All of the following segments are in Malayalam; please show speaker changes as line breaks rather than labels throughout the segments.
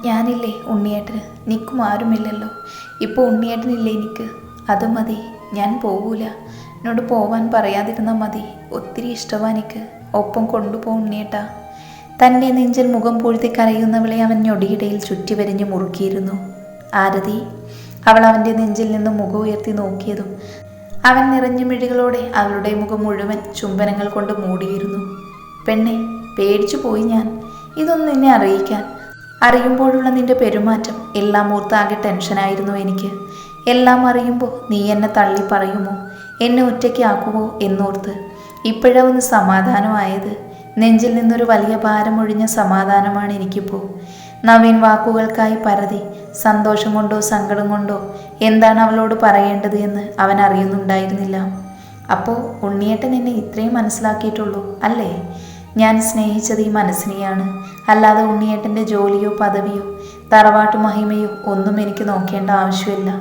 ഞാനില്ലേ ഉണ്ണിയേട്ടന്, നിൽക്കും ആരുമില്ലല്ലോ. ഇപ്പോൾ ഉണ്ണിയേട്ടനില്ലേ എനിക്ക്, അത് മതി. ഞാൻ പോകൂല. എന്നോട് പോവാൻ പറയാതിരുന്നാൽ മതി. ഒത്തിരി ഇഷ്ടമാണ് എനിക്ക്. ഒപ്പം കൊണ്ടുപോ ഉണ്ണിയേട്ടാ. തൻ്റെ നെഞ്ചിൽ മുഖം പൂഴ്ത്തി കരയുന്നവളെ അവൻ ഞൊടിയിടയിൽ ചുറ്റി വരിഞ്ഞ് മുറുക്കിയിരുന്നു. ആരതി. അവൾ അവൻ്റെ നെഞ്ചിൽ നിന്നും മുഖം ഉയർത്തി നോക്കിയതും അവൻ നിറഞ്ഞ മിഴികളോടെ അവളുടെ മുഖം മുഴുവൻ ചുംബനങ്ങൾ കൊണ്ട് മൂടിയിരുന്നു. പെണ്ണെ, പേടിച്ചു പോയി ഞാൻ. ഇതൊന്നും എന്നെ അറിയിക്കാൻ. അറിയുമ്പോഴുള്ള നിന്റെ പെരുമാറ്റം എല്ലാം ഓർത്താകെ ടെൻഷനായിരുന്നു എനിക്ക്. എല്ലാം അറിയുമ്പോൾ നീ എന്നെ തള്ളി പറയുമോ, എന്നെ ഒറ്റയ്ക്കാക്കുമോ എന്നോർത്ത്. ഇപ്പോഴാ ഒന്ന് സമാധാനമായത്. നെഞ്ചിൽ നിന്നൊരു വലിയ ഭാരമൊഴിഞ്ഞ സമാധാനമാണ് എനിക്കിപ്പോൾ. നവീൻ വാക്കുകൾക്കായി പരതി. സന്തോഷം കൊണ്ടോ സങ്കടം കൊണ്ടോ എന്താണ് അവളോട് പറയേണ്ടത് എന്ന് അവൻ അറിയുന്നുണ്ടായിരുന്നില്ല. അപ്പോൾ ഉണ്ണിയേട്ടൻ എന്നെ ഇത്രയും മനസ്സിലാക്കിയിട്ടുള്ളൂ അല്ലേ? ഞാൻ സ്നേഹിച്ചത് ഈ മനസ്സിനെയാണ്, അല്ലാതെ ഉണ്ണിയേട്ടൻ്റെ ജോലിയോ പദവിയോ തറവാട്ടു മഹിമയോ ഒന്നും എനിക്ക് നോക്കേണ്ട ആവശ്യമില്ല.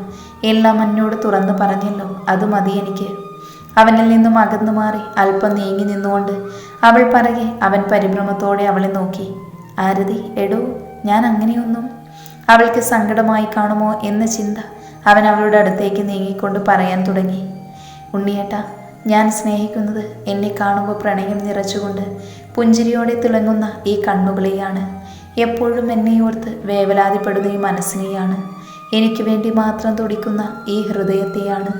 എല്ലാം എന്നോട് തുറന്നു പറഞ്ഞല്ലോ, അത് മതി എനിക്ക്. അവനിൽ നിന്നും അകന്നു മാറി അല്പം നീങ്ങി നിന്നുകൊണ്ട് അവൾ പറയെ അവൻ പരിഭ്രമത്തോടെ അവളെ നോക്കി. ആരതി, എടോ, ഞാൻ അങ്ങനെയൊന്നും. അവൾക്ക് സങ്കടമായി കാണുമോ എന്ന ചിന്ത അവൻ അവളുടെ അടുത്തേക്ക് നീങ്ങിക്കൊണ്ട് പറയാൻ തുടങ്ങി. ഉണ്ണിയേട്ടാ, ഞാൻ സ്നേഹിക്കുന്നത് എന്നെ കാണുമ്പോൾ പ്രണയം നിറച്ചുകൊണ്ട് പുഞ്ചിരിയോടെ തിളങ്ങുന്ന ഈ കണ്ണുകളെയാണ്. എപ്പോഴും എന്നെ ഓർത്ത് വേവലാതിപ്പെടുന്ന ഈ മനസ്സിനെയാണ്. എനിക്ക് വേണ്ടി മാത്രം തുടിക്കുന്ന ഈ ഹൃദയത്തെയാണ്.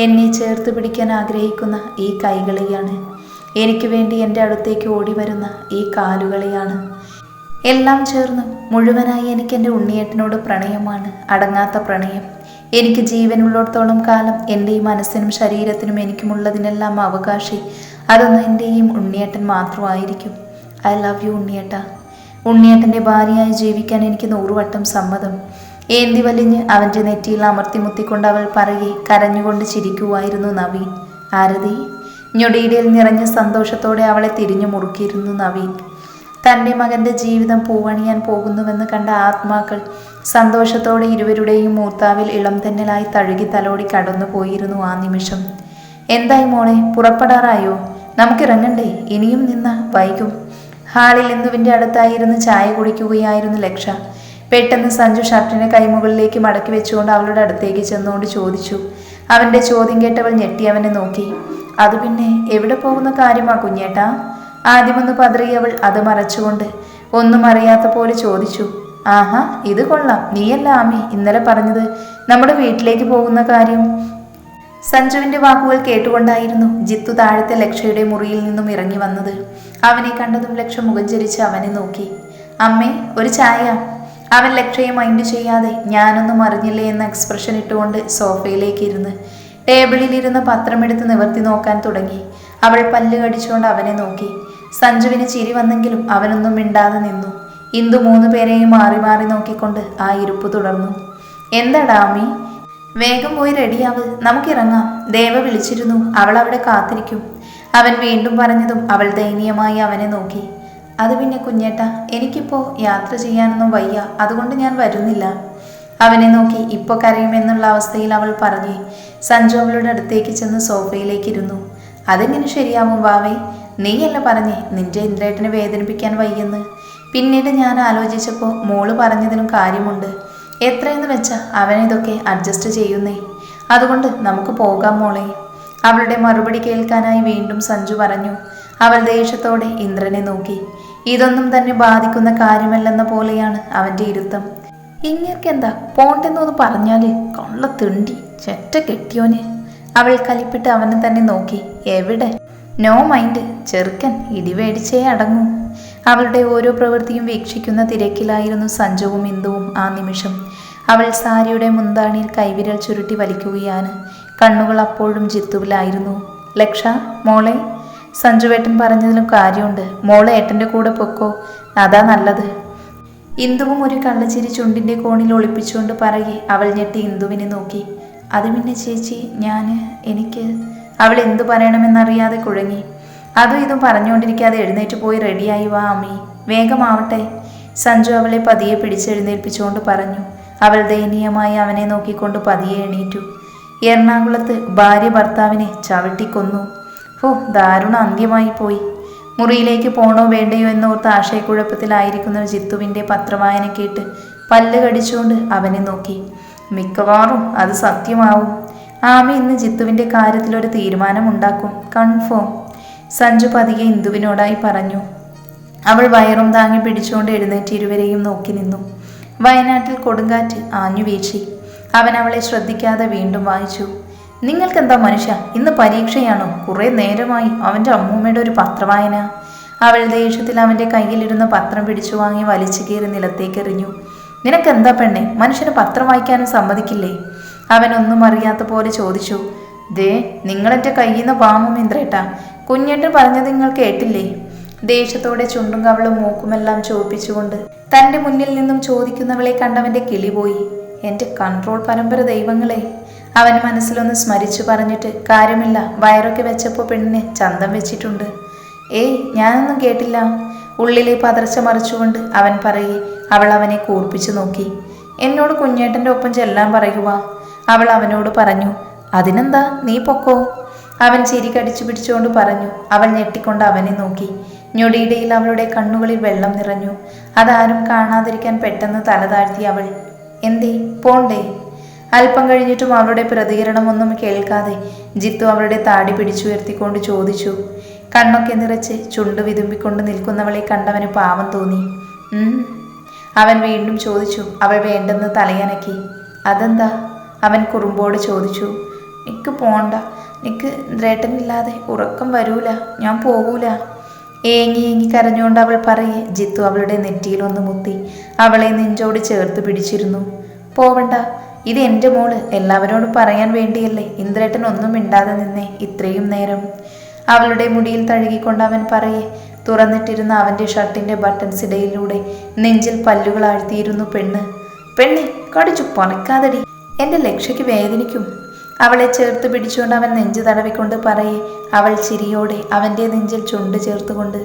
എന്നെ ചേർത്ത് പിടിക്കാൻ ആഗ്രഹിക്കുന്ന ഈ കൈകളെയാണ്. എനിക്ക് വേണ്ടി എൻ്റെ അടുത്തേക്ക് ഓടി വരുന്ന ഈ കാലുകളെയാണ്. എല്ലാം ചേർന്ന് മുഴുവനായി എനിക്ക് എൻ്റെ ഉണ്ണിയേട്ടനോട് പ്രണയമാണ്, അടങ്ങാത്ത പ്രണയം. എനിക്ക് ജീവനുള്ളിടത്തോളം കാലം എൻ്റെ ഈ മനസ്സിനും ശരീരത്തിനും എനിക്കുമുള്ളതിനെല്ലാം അവകാശി അതൊന്നും എൻ്റെയും ഉണ്ണിയേട്ടൻ മാത്രമായിരിക്കും. ഐ ലവ് യു ഉണ്ണിയേട്ട. ഉണ്ണിയേട്ടൻ്റെ ഭാര്യയായി ജീവിക്കാൻ എനിക്ക് 100 വട്ടം സമ്മതം. ഏന്തി വലിഞ്ഞ് അവൻ്റെ നെറ്റിയിൽ അമർത്തി മുത്തിക്കൊണ്ട് അവൾ പറയെ കരഞ്ഞുകൊണ്ട് ചിരിക്കുമായിരുന്നു നവീൻ. ആരതി. ഞൊടിയിടയിൽ നിറഞ്ഞ സന്തോഷത്തോടെ അവളെ തിരിഞ്ഞു മുറുക്കിയിരുന്നു നവീൻ. തൻ്റെ മകൻ്റെ ജീവിതം പൂവണിയാൻ പോകുന്നുവെന്ന് കണ്ട ആത്മാക്കൾ സന്തോഷത്തോടെ ഇരുവരുടെയും മൂർത്താവിൽ ഇളം തെന്നലായി തഴുകി തലോടി കടന്നു പോയിരുന്നു ആ നിമിഷം. എന്തായി മോളെ, പുറപ്പെടാറായോ? നമുക്കിറങ്ങണ്ടേ? ഇനിയും നിന്ന വൈകും. ഹാളിൽ ഇന്ദുവിൻ്റെ അടുത്തായിരുന്ന് ചായ കുടിക്കുകയായിരുന്നു ലക്ഷ. പെട്ടെന്ന് സഞ്ജു ഷർട്ടിനെ കൈമുകളിലേക്ക് മടക്കി വെച്ചുകൊണ്ട് അവളുടെ അടുത്തേക്ക് ചെന്നുകൊണ്ട് ചോദിച്ചു. അവൻ്റെ ചോദ്യം കേട്ടവൾ ഞെട്ടി അവനെ നോക്കി. അത് പിന്നെ എവിടെ പോകുന്ന കാര്യമാ കുഞ്ഞേട്ടാ? ആദ്യമൊന്ന് പതറിയവൾ അത് മറച്ചുകൊണ്ട് ഒന്നും അറിയാത്ത പോലെ ചോദിച്ചു. ആഹാ, ഇത് കൊള്ളാം. നീയല്ല ആമി ഇന്നലെ പറഞ്ഞത് നമ്മുടെ വീട്ടിലേക്ക് പോകുന്ന കാര്യം? സഞ്ജുവിൻ്റെ വാക്കുകൾ കേട്ടുകൊണ്ടായിരുന്നു ജിത്തു താഴത്തെ ലക്ഷയുടെ മുറിയിൽ നിന്നും ഇറങ്ങി വന്നത്. അവനെ കണ്ടതും ലക്ഷ മുഖം ചരിച്ച് അവനെ നോക്കി. അമ്മേ, ഒരു ചായ. അവൻ ലക്ഷയെ മൈൻഡ് ചെയ്യാതെ ഞാനൊന്നും അറിഞ്ഞില്ലേ എന്ന എക്സ്പ്രഷൻ ഇട്ടുകൊണ്ട് സോഫയിലേക്ക് ഇരുന്ന് ടേബിളിലിരുന്ന് പത്രമെടുത്ത് നിവർത്തി നോക്കാൻ തുടങ്ങി. അവൾ പല്ല് കടിച്ചുകൊണ്ട് അവനെ നോക്കി. സഞ്ജുവിന് ചിരി വന്നെങ്കിലും അവനൊന്നും മിണ്ടാതെ നിന്നു. ഇന്ദു 3 പേരെയും മാറി മാറി നോക്കിക്കൊണ്ട് ആ ഇരിപ്പ് തുടർന്നു. എന്താടാ അമ്മി? വേഗം പോയി റെഡിയാവ്, നമുക്കിറങ്ങാം. ദേവ വിളിച്ചിരുന്നു, അവൾ അവിടെ കാത്തിരിക്കും. അവൻ വീണ്ടും പറഞ്ഞതും അവൾ ദയനീയമായി അവനെ നോക്കി. അത് പിന്നെ കുഞ്ഞേട്ടാ, എനിക്കിപ്പോൾ യാത്ര ചെയ്യാനൊന്നും വയ്യ, അതുകൊണ്ട് ഞാൻ വരുന്നില്ല. അവനെ നോക്കി ഇപ്പോൾ കരയുമെന്നുള്ള അവസ്ഥയിൽ അവൾ പറഞ്ഞു. സഞ്ജു അവളുടെ അടുത്തേക്ക് ചെന്ന് സോഫയിലേക്ക് ഇരുന്നു. അതെങ്ങനെ ശരിയാവും വാവേ? നീയല്ല പറഞ്ഞേ നിന്റെ ഇന്ദ്രേട്ടനെ വേദനിപ്പിക്കാൻ വയ്യെന്ന്. പിന്നീട് ഞാൻ ആലോചിച്ചപ്പോൾ മോള് പറഞ്ഞതിനും കാര്യമുണ്ട്. എത്രയെന്ന് വെച്ചാൽ അവനിതൊക്കെ അഡ്ജസ്റ്റ് ചെയ്യുന്നേ. അതുകൊണ്ട് നമുക്ക് പോകാം മോളെ. അവളുടെ മറുപടി കേൾക്കാനായി വീണ്ടും സഞ്ജു പറഞ്ഞു. അവൾ ദേഷ്യത്തോടെ ഇന്ദ്രനെ നോക്കി. ഇതൊന്നും തന്നെ ബാധിക്കുന്ന കാര്യമല്ലെന്ന പോലെയാണ് അവൻ്റെ ഇരുത്തം. ഇങ്ങേർക്കെന്താ പോണ്ടെന്നൊന്ന് പറഞ്ഞാല് കൊള്ള തിണ്ടി ചെറ്റ കെട്ടിയോന്. അവൾ കലിപ്പിട്ട് അവനെ തന്നെ നോക്കി. എവിടെ? നോ മൈൻഡ്, ചെറുക്കൻ ഇടിവേടിച്ചേ അടങ്ങൂ. അവളുടെ ഓരോ പ്രവൃത്തിയും വീക്ഷിക്കുന്ന തിരക്കിലായിരുന്നു സഞ്ജുവും ഇന്ദുവും ആ നിമിഷം. അവൾ സാരിയുടെ മുന്താണിയിൽ കൈവിരൽ ചുരുട്ടി വലിക്കുകയാണ്. കണ്ണുകൾ അപ്പോഴും ജിത്തുവിലായിരുന്നു. ലക്ഷ, മോളെ, സഞ്ജുവേട്ടൻ പറഞ്ഞതിലും കാര്യമുണ്ട്. മോളെ ഏട്ടൻ്റെ കൂടെ പൊക്കോ, അതാ നല്ലത്. ഇന്ദുവും ഒരു കള്ളച്ചിരി ചുണ്ടിൻ്റെ കോണിൽ ഒളിപ്പിച്ചുകൊണ്ട് പറയെ അവൾ ഞെട്ടി ഇന്ദുവിനെ നോക്കി. അത് പിന്നെ ചേച്ചി, എനിക്ക് അവൾ എന്തു പറയണമെന്നറിയാതെ കുഴങ്ങി. അതും ഇതും പറഞ്ഞുകൊണ്ടിരിക്കാതെ എഴുന്നേറ്റ് പോയി റെഡിയായി വാ അമ്മി, വേഗമാവട്ടെ. സഞ്ജു അവളെ പതിയെ പിടിച്ചെഴുന്നേൽപ്പിച്ചുകൊണ്ട് പറഞ്ഞു. അവൾ ദയനീയമായി അവനെ നോക്കിക്കൊണ്ട് പതിയെ എണീറ്റു. എറണാകുളത്ത് ഭാര്യ ഭർത്താവിനെ ചവിട്ടിക്കൊന്നു. ഓ, ദാരുണ അന്ത്യമായി പോയി. മുറിയിലേക്ക് പോണോ വേണ്ടയോ എന്നോർത്ത് ആശയക്കുഴപ്പത്തിലായിരിക്കുന്ന ജിത്തുവിൻ്റെ പത്രവായന കേട്ട് പല്ല് കടിച്ചുകൊണ്ട് അവനെ നോക്കി. മിക്കവാറും അത് സത്യമാവും. ആമി ഇന്ന് ജിത്തുവിൻ്റെ കാര്യത്തിലൊരു തീരുമാനമുണ്ടാക്കും, കൺഫേം. സഞ്ജു പതിയെ ഇന്ദുവിനോടായി പറഞ്ഞു. അവൾ വയറും താങ്ങി പിടിച്ചുകൊണ്ട് എഴുന്നേറ്റ് ഇരുവരെയും നോക്കി നിന്നു. വയനാട്ടിൽ കൊടുങ്കാറ്റ് ആഞ്ഞു വീഴ്ചി. അവൻ അവളെ ശ്രദ്ധിക്കാതെ വീണ്ടും വായിച്ചു. നിങ്ങൾക്കെന്താ മനുഷ്യ, ഇന്ന് പരീക്ഷയാണോ? കുറേ നേരമായി അവൻ്റെ അമ്മൂമ്മയുടെ ഒരു പത്രവായന. അവൾ ദേഷ്യത്തിൽ അവൻ്റെ കയ്യിലിരുന്ന പത്രം പിടിച്ചു വാങ്ങി വലിച്ചു കീറി നിലത്തേക്കെറിഞ്ഞു. നിനക്കെന്താ പെണ്ണെ, മനുഷ്യന് പത്രം വായിക്കാനും സമ്മതിക്കില്ലേ? അവൻ ഒന്നും അറിയാത്ത പോലെ ചോദിച്ചു. ദേ, നിങ്ങളെൻ്റെ കയ്യിൽ നിന്ന് വാങ്ങും ഇന്ദ്രേട്ടാ. കുഞ്ഞേട്ടൻ പറഞ്ഞത് നിങ്ങൾ കേട്ടില്ലേ? ദേഷ്യത്തോടെ ചുണ്ടും കവളും മൂക്കുമെല്ലാം ചോപ്പിച്ചുകൊണ്ട് തൻ്റെ മുന്നിൽ നിന്നും ചോദിക്കുന്നവളെ കണ്ടവൻ്റെ കിളി പോയി. എൻ്റെ കൺട്രോൾ പരമ്പര ദൈവങ്ങളെ! അവൻ മനസ്സിലൊന്ന് സ്മരിച്ചു പറഞ്ഞിട്ട് കാര്യമില്ല, വയറൊക്കെ വെച്ചപ്പോൾ പെണ്ണിനെ ചന്തം വെച്ചിട്ടുണ്ട്. ഏയ്, ഞാനൊന്നും കേട്ടില്ല. ഉള്ളിലെ പതർച്ച മറിച്ചുകൊണ്ട് അവൻ പറയെ അവൾ അവനെ കൂർപ്പിച്ചു നോക്കി. എന്നോട് കുഞ്ഞേട്ടൻ്റെ ഒപ്പം ചെല്ലാൻ പറയുക, അവൾ അവനോട് പറഞ്ഞു. അതിനെന്താ, നീ പൊക്കോ, അവൻ ചിരി കടിച്ചു പിടിച്ചുകൊണ്ട് പറഞ്ഞു. അവൾ ഞെട്ടിക്കൊണ്ട് അവനെ നോക്കി. ഞൊടിയിടയിൽ അവളുടെ കണ്ണുകളിൽ വെള്ളം നിറഞ്ഞു. അതാരും കാണാതിരിക്കാൻ പെട്ടെന്ന് തല താഴ്ത്തി അവൾ. എന്തേ, പോണ്ടേ? അല്പം കഴിഞ്ഞിട്ടും അവളുടെ പ്രതികരണമൊന്നും കേൾക്കാതെ ജിത്തു അവളുടെ താടി പിടിച്ചുയർത്തിക്കൊണ്ട് ചോദിച്ചു. കണ്ണൊക്കെ നിറച്ച് ചുണ്ടു വിതുമ്പിക്കൊണ്ട് നിൽക്കുന്നവളെ കണ്ടവന് പാവം തോന്നി. അവൻ വീണ്ടും ചോദിച്ചു. അവൾ വേണ്ടെന്ന് തലയനക്കി. അതെന്താ? അവൻ കുറുമ്പോട് ചോദിച്ചു. നിക്ക് പോണ്ട, നിക്ക് ദ്രേട്ടനില്ലാതെ ഉറക്കം വരൂല, ഞാൻ പോകൂല. ഏങ്ങി ഏങ്ങി കരഞ്ഞുകൊണ്ട് അവൾ പറയെ ജിത്തു അവളുടെ നെറ്റിയിലൊന്ന് മുത്തി അവളെ നെഞ്ചോട് ചേർത്ത് പിടിച്ചിരുന്നു. പോവണ്ട, ഇത് എൻ്റെ മോള്, എല്ലാവരോടും പറയാൻ വേണ്ടിയല്ലേ ഇന്ദ്രേട്ടൻ ഒന്നും മിണ്ടാതെ നിന്നേ ഇത്രയും നേരം. അവളുടെ മുടിയിൽ തഴുകിക്കൊണ്ട് അവൻ പറയെ തുറന്നിട്ടിരുന്ന അവൻ്റെ ഷർട്ടിൻ്റെ ബട്ടൺസ് ഇടയിലൂടെ നെഞ്ചിൽ പല്ലുകൾ ആഴ്ത്തിയിരുന്നു പെണ്ണ്. പെണ്ണെ, കടിച്ചു പറിക്കാതടി, എൻ്റെ ലക്ഷ്യയ്ക്ക് വേദനിക്കും. അവളെ ചേർത്ത് പിടിച്ചുകൊണ്ട് അവൻ നെഞ്ചു തടവിക്കൊണ്ട് പറയെ അവൾ ചിരിയോടെ അവൻ്റെ നെഞ്ചിൽ ചുണ്ട് ചേർത്തുകൊണ്ട്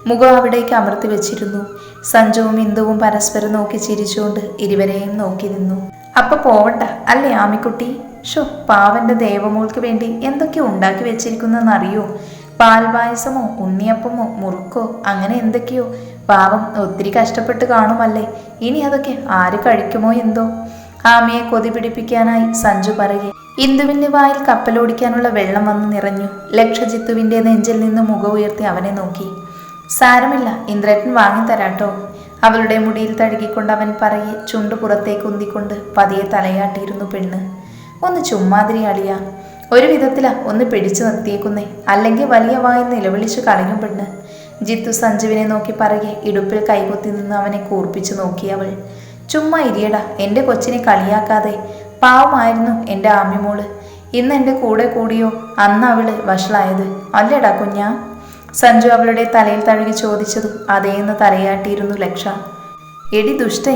മുഖം അവിടേക്ക് അമർത്തി വെച്ചിരുന്നു. സഞ്ജുവും ഇന്ദുവും പരസ്പരം നോക്കി ചിരിച്ചുകൊണ്ട് ഇരുവരെയും നോക്കി നിന്നു. അപ്പൊ പോവണ്ട അല്ലേ ആമിക്കുട്ടി? ഷോ, പാവന്റെ ദേവമോൾക്ക് വേണ്ടി എന്തൊക്കെ ഉണ്ടാക്കി വെച്ചിരിക്കുന്നറിയോ? പാൽപായസമോ ഉണ്ണിയപ്പമോ മുറുക്കോ അങ്ങനെ എന്തൊക്കെയോ. പാവം ഒത്തിരി കഷ്ടപ്പെട്ട് കാണുമല്ലേ. ഇനി അതൊക്കെ ആര് കഴിക്കുമോ എന്തോ. ആമിയെ കൊതി പിടിപ്പിക്കാനായി സഞ്ജു പറയെ ഇന്ദുവിൻ്റെ വായിൽ കപ്പലോടിക്കാനുള്ള വെള്ളം വന്ന് നിറഞ്ഞു. ലക്ഷജിത്തുവിൻ്റെ നെഞ്ചിൽ നിന്ന് മുഖം ഉയർത്തി അവനെ നോക്കി. സാരമില്ല, ഇന്ദ്രേട്ടൻ വാങ്ങിത്തരാട്ടോ. അവളുടെ മുടിയിൽ തഴുകിക്കൊണ്ട് അവൻ പറയെ ചുണ്ടു പുറത്തേക്ക് ഉന്തിക്കൊണ്ട് പതിയെ തലയാട്ടിയിരുന്നു പെണ്ണ്. ഒന്ന് ചുമ്മാതിരി അളിയ, ഒരു വിധത്തിലാ ഒന്ന് പിടിച്ചു നിർത്തിയേക്കുന്നേ, അല്ലെങ്കിൽ വലിയ വായിൽ നിലവിളിച്ചു കളയും പെണ്ണ്. ജിത്തു സഞ്ജുവിനെ നോക്കി പറയെ ഇടുപ്പിൽ കൈകൊത്തി നിന്ന് അവനെ കൂർപ്പിച്ചു നോക്കി അവൾ. ചുമ്മാ ഇരിയടാ, എൻ്റെ കൊച്ചിനെ കളിയാക്കാതെ. പാവമായിരുന്നു എൻ്റെ ആമിമോള്. ഇന്ന് എൻ്റെ കൂടെ കൂടിയോ അന്ന് അവള് വഷളായത് അല്ലേടാ കുഞ്ഞാ? സഞ്ജു അവളുടെ തലയിൽ തഴുകി ചോദിച്ചതും അതേന്ന് തലയാട്ടിയിരുന്നു ലക്ഷ. എടി ദുഷ്ടേ,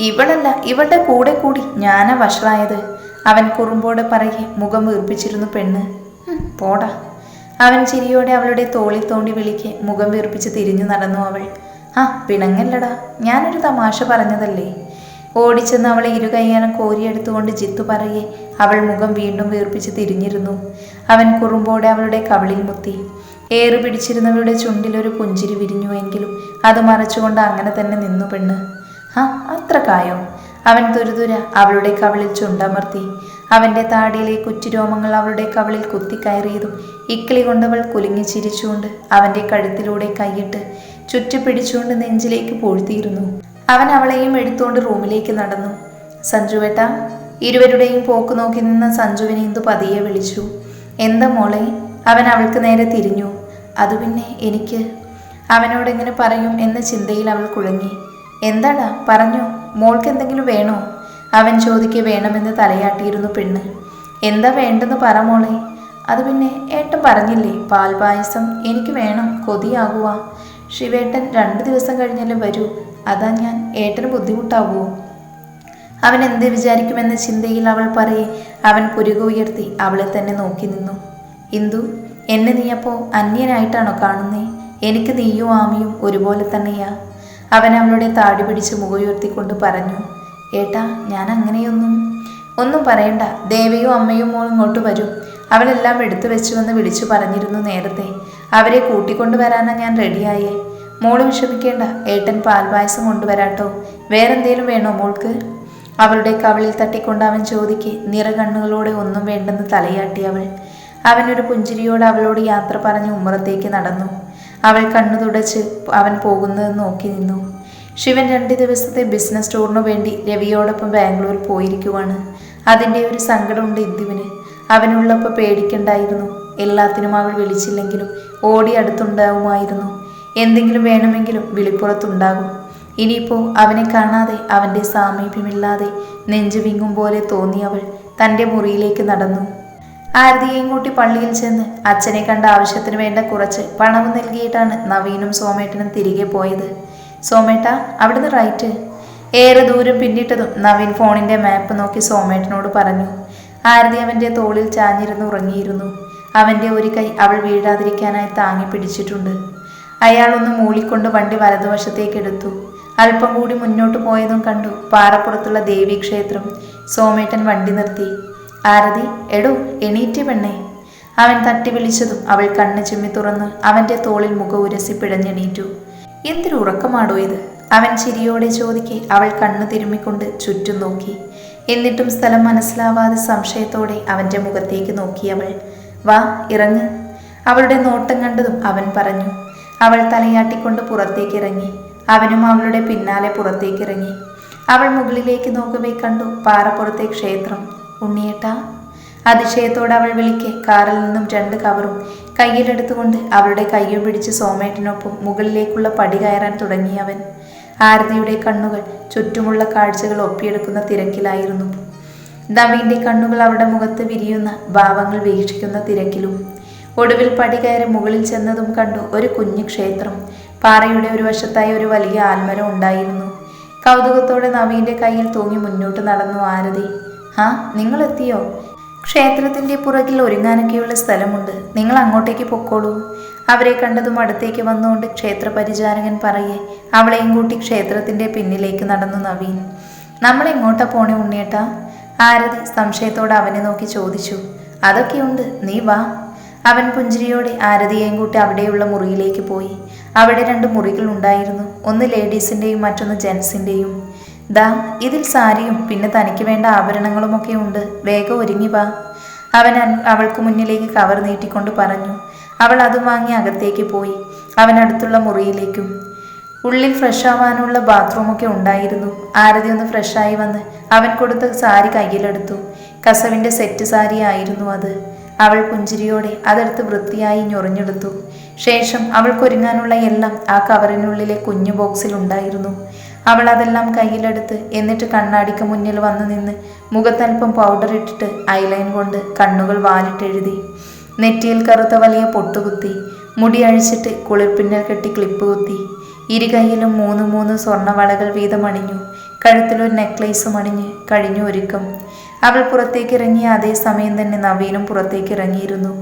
ഇവളല്ല, ഇവളുടെ കൂടെ കൂടി ഞാനാ വഷളായത്. അവൻ കുറുമ്പോടെ പറയെ മുഖം വീർപ്പിച്ചിരുന്നു പെണ്ണ്. പോടാ. അവൻ ചിരിയോടെ അവളുടെ തോളിൽ തോണ്ടി വിളിക്കെ മുഖം വീർപ്പിച്ച് തിരിഞ്ഞു നടന്നു അവൾ. പിണങ്ങല്ലടാ, ഞാനൊരു തമാശ പറഞ്ഞതല്ലേ. ഓടിച്ചെന്ന് അവളെ ഇരുകൈയാനം കോരിയെടുത്തുകൊണ്ട് ജിത്തു പറയെ അവൾ മുഖം വീണ്ടും വീർപ്പിച്ച് തിരിഞ്ഞിരുന്നു. അവൻ കുറുമ്പോടെ അവളുടെ കവിളിൽ മുത്തി. ഏറു പിടിച്ചിരുന്നവളുടെ ചുണ്ടിലൊരു പുഞ്ചിരി വിരിഞ്ഞുവെങ്കിലും അത് മറച്ചുകൊണ്ട് അങ്ങനെ തന്നെ നിന്നു പെണ്ണ്. അത്ര കായോ? അവൻ തുരുതുര അവളുടെ കവിളിൽ ചുണ്ടമർത്തി. അവൻ്റെ താടിയിലെ കുറ്റിരോമങ്ങൾ അവളുടെ കവിളിൽ കുത്തിക്കയറിയതും ഇക്കിളി കൊണ്ടവൾ കുലുങ്ങി ചിരിച്ചുകൊണ്ട് അവൻ്റെ കഴുത്തിലൂടെ കൈയിട്ട് ചുറ്റിപ്പിടിച്ചുകൊണ്ട് നെഞ്ചിലേക്ക് പൂഴ്ത്തിയിരുന്നു. അവൻ അവളെയും എടുത്തുകൊണ്ട് റൂമിലേക്ക് നടന്നു. സഞ്ജുവേട്ടാ. ഇരുവരുടെയും പോക്ക് നോക്കി നിന്ന സഞ്ജുവിനെ ഇന്ദു പതിയെ വിളിച്ചു. എന്താ മോളെ? അവൻ അവൾക്ക് നേരെ തിരിഞ്ഞു. അത് പിന്നെ എനിക്ക് അവനോടെങ്ങനെ പറയും എന്ന ചിന്തയിൽ അവൾ കുഴങ്ങി. എന്താടാ, പറഞ്ഞോ, മോൾക്ക് എന്തെങ്കിലും വേണോ? അവൻ ചോദിക്കെ വേണമെന്ന് തലയാട്ടിയിരുന്നു പെണ്ണ്. എന്താ വേണ്ടെന്ന് പറ മോളെ. അത് പിന്നെ ഏട്ടൻ പറഞ്ഞില്ലേ, പാൽപായസം എനിക്ക് വേണം, കൊതിയാകുക. ശിവേട്ടൻ 2 ദിവസം കഴിഞ്ഞല്ലേ വരൂ, അതാ ഞാൻ. ഏട്ടന് ബുദ്ധിമുട്ടാവുമോ? അവൻ എന്ത് വിചാരിക്കുമെന്ന ചിന്തയിൽ അവൾ പറയെ അവൻ പുരുക ഉയർത്തി അവളെ തന്നെ നോക്കി നിന്നു. ഇന്ദു, എന്നെ നീയപ്പോൾ അന്യനായിട്ടാണോ കാണുന്നേ? എനിക്ക് നീയും ആമിയും ഒരുപോലെ തന്നെയാ. അവൻ അവളുടെ താടി പിടിച്ച് മുഖമുയർത്തിക്കൊണ്ട് പറഞ്ഞു. ഏട്ടാ, ഞാൻ അങ്ങനെയൊന്നും പറയണ്ട. ദേവയും അമ്മയും മോൾ ഇങ്ങോട്ട് വരും. അവളെല്ലാം എടുത്തു വെച്ചുവെന്ന് വിളിച്ചു പറഞ്ഞിരുന്നു നേരത്തെ. അവരെ കൂട്ടിക്കൊണ്ടുവരാനാ ഞാൻ റെഡിയായേ. മോള് വിഷമിക്കേണ്ട, ഏട്ടൻ പാൽപായസം കൊണ്ടുവരാട്ടോ. വേറെന്തേലും വേണോ മോൾക്ക്? അവളുടെ കവിളിൽ തട്ടിക്കൊണ്ട് അവൻ ചോദിക്കെ നിറകണ്ണുകളോടെ ഒന്നും വേണ്ടെന്ന് തലയാട്ടി അവൾ. അവനൊരു പുഞ്ചിരിയോട് അവളോട് യാത്ര പറഞ്ഞ് ഉമ്മറത്തേക്ക് നടന്നു. അവൾ കണ്ണു തുടച്ച് അവൻ പോകുന്നത് നോക്കി നിന്നു. ശിവൻ 2 ദിവസത്തെ ബിസിനസ് ടൂറിനു വേണ്ടി രവിയോടൊപ്പം ബാംഗ്ലൂർ പോയിരിക്കുവാണ്. അതിൻ്റെ ഒരു സങ്കടമുണ്ട് ഇന്ദുവിന്. അവനുള്ളപ്പോൾ പേടിക്കണ്ടായിരുന്നു. എല്ലാത്തിനും അവൾ വിളിച്ചില്ലെങ്കിലും ഓടി അടുത്തുണ്ടാവുമായിരുന്നു. എന്തെങ്കിലും വേണമെങ്കിലും വിളിപ്പുറത്തുണ്ടാകും. ഇനിയിപ്പോൾ അവനെ കാണാതെ, അവൻ്റെ സാമീപ്യമില്ലാതെ നെഞ്ചു വിങ്ങും പോലെ തോന്നിയവൾ തൻ്റെ മുറിയിലേക്ക് നടന്നു. ആരതിയെയും കൂട്ടി പള്ളിയിൽ ചെന്ന് അച്ഛനെ കണ്ട ആവശ്യത്തിന് വേണ്ട കുറച്ച് പണവും നൽകിയിട്ടാണ് നവീനും സോമേട്ടനും തിരികെ പോയത്. സോമേട്ട, അവിടുന്ന് റൈറ്റ്. ഏറെ ദൂരം പിന്നിട്ടതും നവീൻ ഫോണിൻ്റെ മാപ്പ് നോക്കി സോമേട്ടനോട് പറഞ്ഞു. ആരതി അവൻ്റെ തോളിൽ ചാഞ്ഞിരുന്ന് ഉറങ്ങിയിരുന്നു. അവൻ്റെ ഒരു കൈ അവൾ വീഴാതിരിക്കാനായി താങ്ങി പിടിച്ചിട്ടുണ്ട്. അയാളൊന്ന് മൂളിക്കൊണ്ട് വണ്ടി വലതുവശത്തേക്ക് എടുത്തു. അല്പം കൂടി മുന്നോട്ട് പോയതും കണ്ടു പാറപ്പുറത്തുള്ള ദേവീക്ഷേത്രം. സോമേട്ടൻ വണ്ടി നിർത്തി. ആരതി, എടോ എണീറ്റ് പെണ്ണേ. അവൻ തട്ടി വിളിച്ചതും അവൾ കണ്ണ് ചിമ്മി തുറന്ന് അവൻ്റെ തോളിൽ മുഖം ഉരസി പിടഞ്ഞെണീറ്റു. എന്തൊരു ഉറക്കമാടോ ഇത്? അവൻ ചിരിയോടെ ചോദിക്കെ അവൾ കണ്ണ് തിരുമ്മിക്കൊണ്ട് ചുറ്റും നോക്കി. എന്നിട്ടും സ്ഥലം മനസ്സിലാവാതെ സംശയത്തോടെ അവൻ്റെ മുഖത്തേക്ക് നോക്കി അവൾ. വാ, ഇറങ്ങ്. അവളുടെ നോട്ടം കണ്ടതും അവൻ പറഞ്ഞു. അവൾ തലയാട്ടിക്കൊണ്ട് പുറത്തേക്ക് ഇറങ്ങി. അവനും അവളുടെ പിന്നാലെ പുറത്തേക്ക് ഇറങ്ങി. അവൾ മുകളിലേക്ക് നോക്കവേ കണ്ടു പാറപ്പുറത്തെ ക്ഷേത്രം. ഉണ്ണിയേട്ടാ, അതിശയത്തോടെ അവൾ വിളിക്കെ കാറിൽ നിന്നും 2 കവറും കയ്യിലെടുത്തുകൊണ്ട് അവളുടെ കയ്യും പിടിച്ച് സോമേട്ടനൊപ്പം മുകളിലേക്കുള്ള പടി കയറാൻ തുടങ്ങി അവൻ. ആരതിയുടെ കണ്ണുകൾ ചുറ്റുമുള്ള കാഴ്ചകൾ ഒപ്പിയെടുക്കുന്ന തിരക്കിലായിരുന്നു. നവീൻ്റെ കണ്ണുകൾ അവളുടെ മുഖത്ത് വിരിയുന്ന ഭാവങ്ങൾ വീക്ഷിക്കുന്ന തിരക്കിലും. ഒടുവിൽ പടി കയറി മുകളിൽ ചെന്നതും കണ്ടു ഒരു കുഞ്ഞു ക്ഷേത്രം. പാറയുടെ ഒരു വശത്തായി ഒരു വലിയ ആൽമരം ഉണ്ടായിരുന്നു. കൗതുകത്തോടെ നവീൻ്റെ കയ്യിൽ തൂങ്ങി മുന്നോട്ട് നടന്നു ആരതി. ആ, നിങ്ങളെത്തിയോ? ക്ഷേത്രത്തിൻ്റെ പുറകിൽ ഒരുങ്ങാനൊക്കെയുള്ള സ്ഥലമുണ്ട്, നിങ്ങൾ അങ്ങോട്ടേക്ക് പൊക്കോളൂ. അവരെ കണ്ടതും അടുത്തേക്ക് വന്നുകൊണ്ട് ക്ഷേത്ര പരിചാരകൻ പറയേ അവളെയും കൂട്ടി ക്ഷേത്രത്തിൻ്റെ പിന്നിലേക്ക് നടന്നു നവീൻ. നമ്മളെങ്ങോട്ടാ പോണേ ഉണ്ണിയേട്ടാ? ആരതി സംശയത്തോടെ അവനെ നോക്കി ചോദിച്ചു. അതൊക്കെയുണ്ട്, നീ വാ. അവൻ പുഞ്ചിരിയോടെ ആരതിയെയും കൂട്ടി അവിടെയുള്ള മുറിയിലേക്ക് പോയി. അവിടെ 2 മുറികൾ ഉണ്ടായിരുന്നു. ഒന്ന് ലേഡീസിൻ്റെയും മറ്റൊന്ന് ജെൻസിൻ്റെയും. ദാ, ഇതിൽ സാരിയും പിന്നെ തനിക്ക് വേണ്ട ആഭരണങ്ങളുമൊക്കെ ഉണ്ട്, വേഗം ഒരുങ്ങി വാ. അവൻ അവൾക്ക് മുന്നിലേക്ക് കവർ നീട്ടിക്കൊണ്ട് പറഞ്ഞു. അവൾ അതും വാങ്ങി അകത്തേക്ക് പോയി. അവൻ അടുത്തുള്ള മുറിയിലേക്കും. ഉള്ളിൽ ഫ്രഷ് ആവാനുള്ള ബാത്റൂമൊക്കെ ഉണ്ടായിരുന്നു. ആരതി ഒന്ന് ഫ്രഷായി വന്ന് അവൻ കൊടുത്ത സാരി കയ്യിലെടുത്തു. കസവിൻ്റെ സെറ്റ് സാരി ആയിരുന്നു അത്. അവൾ പുഞ്ചിരിയോടെ അതെടുത്ത് വൃത്തിയായി ഞൊറിഞ്ഞെടുത്തു. ശേഷം അവൾക്കൊരുങ്ങാനുള്ള എല്ലാം ആ കവറിനുള്ളിലെ കുഞ്ഞു ബോക്സിൽ ഉണ്ടായിരുന്നു. അവൾ അതെല്ലാം കയ്യിലെടുത്ത് എന്നിട്ട് കണ്ണാടിക്ക് മുന്നിൽ വന്നു നിന്ന് മുഖത്തൽപ്പം പൗഡർ ഇട്ടിട്ട് ഐലൈൻ കൊണ്ട് കണ്ണുകൾ വാലിട്ടെഴുതി. നെറ്റിയിൽ കറുത്ത വലിയ പൊട്ടുകുത്തി. മുടി അഴിച്ചിട്ട് കുളിർപ്പിന്നൽ കെട്ടി ക്ലിപ്പ് കുത്തി. ഇരുകൈയിലും 3 സ്വർണ്ണവളകൾ വീതം അണിഞ്ഞു. കഴുത്തിലൊരു നെക്ലേസും അണിഞ്ഞ് കഴിഞ്ഞു ഒരുക്കം. അവൾ പുറത്തേക്ക് ഇറങ്ങിയ അതേ സമയം തന്നെ നവീനും പുറത്തേക്ക് ഇറങ്ങിയിരുന്നു.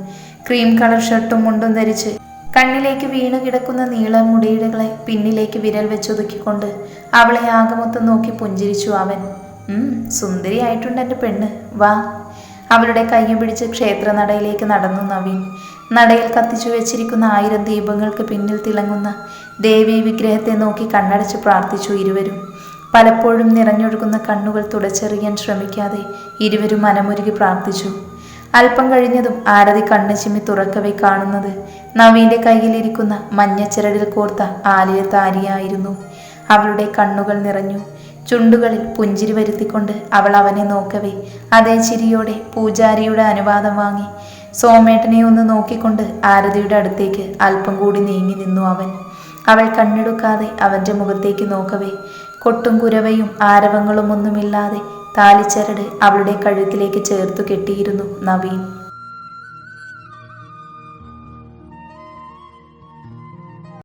ക്രീം കളർ ഷർട്ടും മുണ്ടും ധരിച്ച് കണ്ണിലേക്ക് വീണു കിടക്കുന്ന നീളം മുടിയിടകളെ പിന്നിലേക്ക് വിരൽ വെച്ചൊതുക്കിക്കൊണ്ട് അവളെ ആകമൊത്തം നോക്കി പുഞ്ചിരിച്ചു അവൻ. സുന്ദരിയായിട്ടുണ്ട് എൻ്റെ പെണ്ണ്, വാ. അവളുടെ കയ്യും പിടിച്ച് ക്ഷേത്രനടയിലേക്ക് നടന്നു നവീൻ. നടയിൽ കത്തിച്ചു വെച്ചിരിക്കുന്ന 1000 ദീപങ്ങൾക്ക് പിന്നിൽ തിളങ്ങുന്ന ദേവീ വിഗ്രഹത്തെ നോക്കി കണ്ണടച്ച് പ്രാർത്ഥിച്ചു ഇരുവരും. പലപ്പോഴും നിറഞ്ഞൊഴുകുന്ന കണ്ണുകൾ തുടച്ചെറിയാൻ ശ്രമിക്കാതെ ഇരുവരും മനമുരുകി പ്രാർത്ഥിച്ചു. അല്പം കഴിഞ്ഞതും ആരതി കണ്ണ് ചിമ്മി തുറക്കവേ കാണുന്നത് നവീൻ്റെ കയ്യിലിരിക്കുന്ന മഞ്ഞച്ചിരടിൽ കോർത്ത ആലിയ താരിയായിരുന്നു. അവളുടെ കണ്ണുകൾ നിറഞ്ഞു. ചുണ്ടുകളിൽ പുഞ്ചിരി വരുത്തിക്കൊണ്ട് അവൾ അവനെ നോക്കവേ അതേ ചിരിയോടെ പൂജാരിയുടെ അനുവാദം വാങ്ങി സോമേട്ടനെ ഒന്ന് നോക്കിക്കൊണ്ട് ആരതിയുടെ അടുത്തേക്ക് അല്പം കൂടി നീങ്ങി നിന്നു അവൻ. അവൾ കണ്ണെടുക്കാതെ അവൻ്റെ മുഖത്തേക്ക് നോക്കവേ കൊട്ടും കുരവയും ആരവങ്ങളും ഒന്നുമില്ലാതെ താലിച്ചരട് അവളുടെ കഴുത്തിലേക്ക് ചേർത്തു കെട്ടിയിരുന്നു നവീൻ.